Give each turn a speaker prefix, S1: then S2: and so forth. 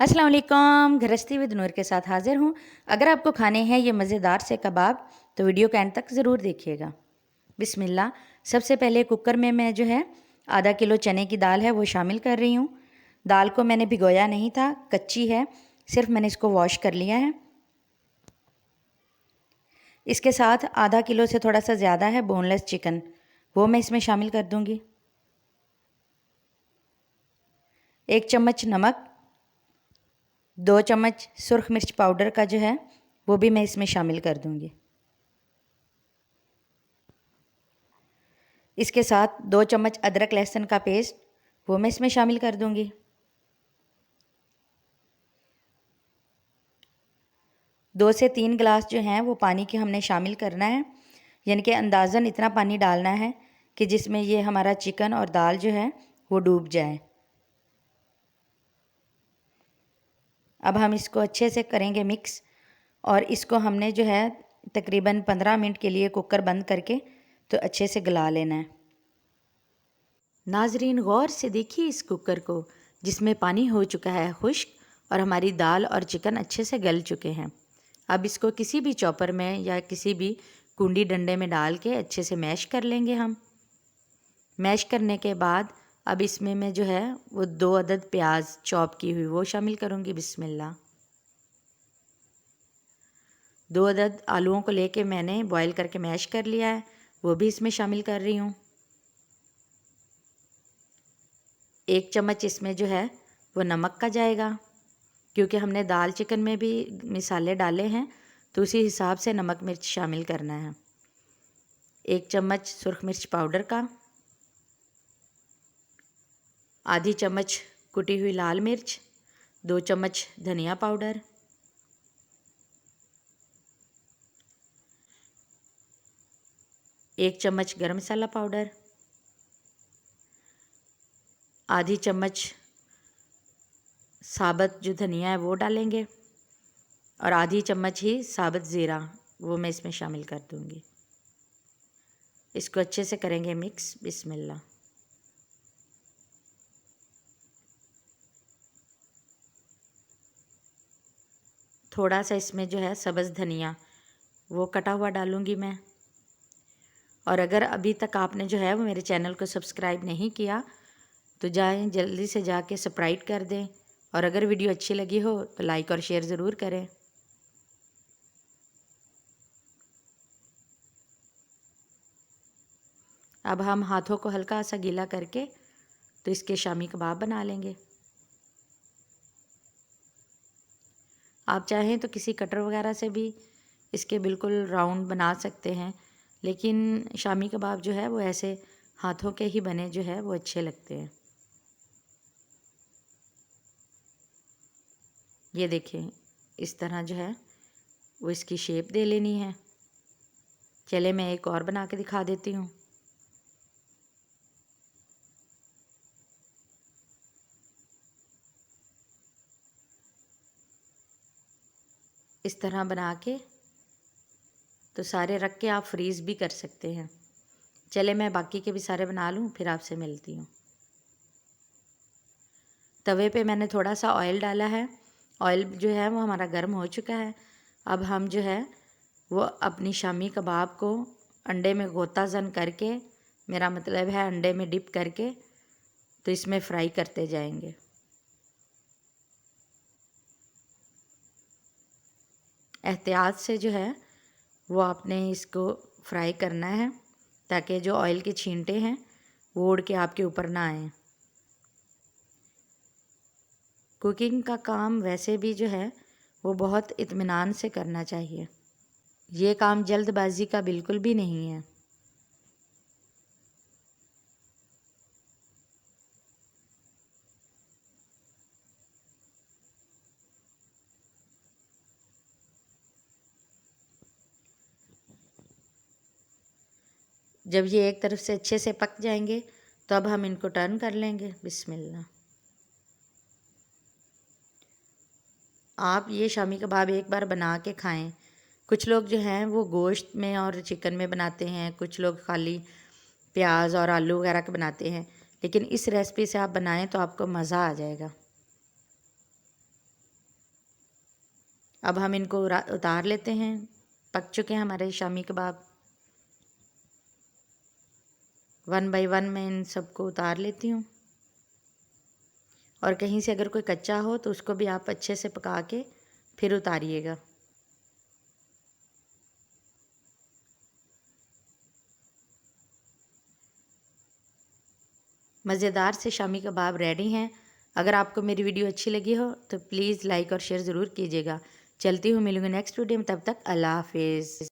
S1: अस्सलाम वालेकुम। गृहस्थी विद नूर के साथ हाज़िर हूँ। अगर आपको खाने हैं ये मज़ेदार से कबाब तो वीडियो के एंड तक ज़रूर देखिएगा। बिस्मिल्लाह। सबसे पहले कुकर में मैं जो है आधा किलो चने की दाल है वो शामिल कर रही हूँ। दाल को मैंने भिगोया नहीं था, कच्ची है, सिर्फ मैंने इसको वॉश कर लिया है। इसके साथ आधा किलो से थोड़ा सा ज़्यादा है बोनलेस चिकन, वो मैं इसमें शामिल कर दूँगी। 1 चम्मच नमक, 2 चम्मच सुरख मिर्च पाउडर का जो है वो भी मैं इसमें शामिल कर दूँगी। इसके साथ 2 चम्मच अदरक लहसुन का पेस्ट वो मैं इसमें शामिल कर दूँगी। 2 से 3 गिलास जो हैं वो पानी के हमने शामिल करना है, यानी कि अंदाज़न इतना पानी डालना है कि जिसमें ये हमारा चिकन और दाल जो है वो डूब जाए। अब हम इसको अच्छे से करेंगे मिक्स और इसको हमने जो है तकरीबन 15 मिनट के लिए कुकर बंद करके तो अच्छे से गला लेना है। नाजरीन गौर से देखिए इस कुकर को, जिसमें पानी हो चुका है खुश्क और हमारी दाल और चिकन अच्छे से गल चुके हैं। अब इसको किसी भी चॉपर में या किसी भी कुंडी डंडे में डाल के अच्छे से मैश कर लेंगे हम। मैश करने के बाद अब इसमें मैं जो है वो 2 अदद प्याज चॉप की हुई वो शामिल करूँगी। बिस्मिल्लाह। 2 अदद आलूओं को लेके मैंने बॉईल करके मैश कर लिया है, वो भी इसमें शामिल कर रही हूँ। 1 चम्मच इसमें जो है वो नमक का जाएगा, क्योंकि हमने दाल चिकन में भी मसाले डाले हैं तो उसी हिसाब से नमक मिर्च शामिल करना है। 1 चम्मच सुरख मिर्च पाउडर का, आधी चम्मच कुटी हुई लाल मिर्च, 2 चम्मच धनिया पाउडर, 1 चम्मच गरम मसाला पाउडर, आधी चम्मच साबुत जो धनिया है वो डालेंगे और आधी चम्मच ही साबुत ज़ीरा वो मैं इसमें शामिल कर दूँगी। इसको अच्छे से करेंगे मिक्स। बिस्मिल्लाह। थोड़ा सा इसमें जो है सब्ज़ धनिया वो कटा हुआ डालूँगी मैं। और अगर अभी तक आपने जो है वो मेरे चैनल को सब्सक्राइब नहीं किया तो जाएं जल्दी से जाके सब्सक्राइब कर दें, और अगर वीडियो अच्छी लगी हो तो लाइक और शेयर ज़रूर करें। अब हम हाथों को हल्का सा गीला करके तो इसके शामी कबाब बना लेंगे। आप चाहें तो किसी कटर वगैरह से भी इसके बिल्कुल राउंड बना सकते हैं, लेकिन शामी कबाब जो है वो ऐसे हाथों के ही बने जो है वो अच्छे लगते हैं। ये देखें, इस तरह जो है वो इसकी शेप दे लेनी है। चले मैं एक और बना के दिखा देती हूँ। इस तरह बना के तो सारे रख के आप फ्रीज़ भी कर सकते हैं। चले मैं बाकी के भी सारे बना लूँ, फिर आपसे मिलती हूँ। तवे पे मैंने थोड़ा सा ऑयल डाला है। ऑयल जो है वो हमारा गर्म हो चुका है। अब हम जो है वो अपनी शामी कबाब को अंडे में गोता ज़न करके, मेरा मतलब है अंडे में डिप करके, तो इसमें फ्राई करते जाएंगे। एहतियात से जो है वो आपने इसको फ्राई करना है ताकि जो ऑयल के छींटे हैं वो उड़ के आपके ऊपर ना आए। कुकिंग का काम वैसे भी जो है वो बहुत इत्मीनान से करना चाहिए। ये काम जल्दबाजी का बिल्कुल भी नहीं है। जब ये एक तरफ से अच्छे से पक जाएंगे तो अब हम इनको टर्न कर लेंगे। बिस्मिल्लाह। आप ये शामी कबाब एक बार बना के खाएं। कुछ लोग जो हैं वो गोश्त में और चिकन में बनाते हैं, कुछ लोग खाली प्याज और आलू वगैरह के बनाते हैं, लेकिन इस रेसिपी से आप बनाएं तो आपको मज़ा आ जाएगा। अब हम इनको उतार लेते हैं। पक चुके हैं हमारे shami kebab. One by one मैं इन सबको उतार लेती हूँ। और कहीं से अगर कोई कच्चा हो तो उसको भी आप अच्छे से पका के फिर उतारिएगा। मज़ेदार से शामी कबाब रेडी हैं। अगर आपको मेरी वीडियो अच्छी लगी हो तो प्लीज़ लाइक और शेयर ज़रूर कीजिएगा। चलती हूँ, मिलूँगी नेक्स्ट वीडियो में, तब तक अल्लाह हाफिज़।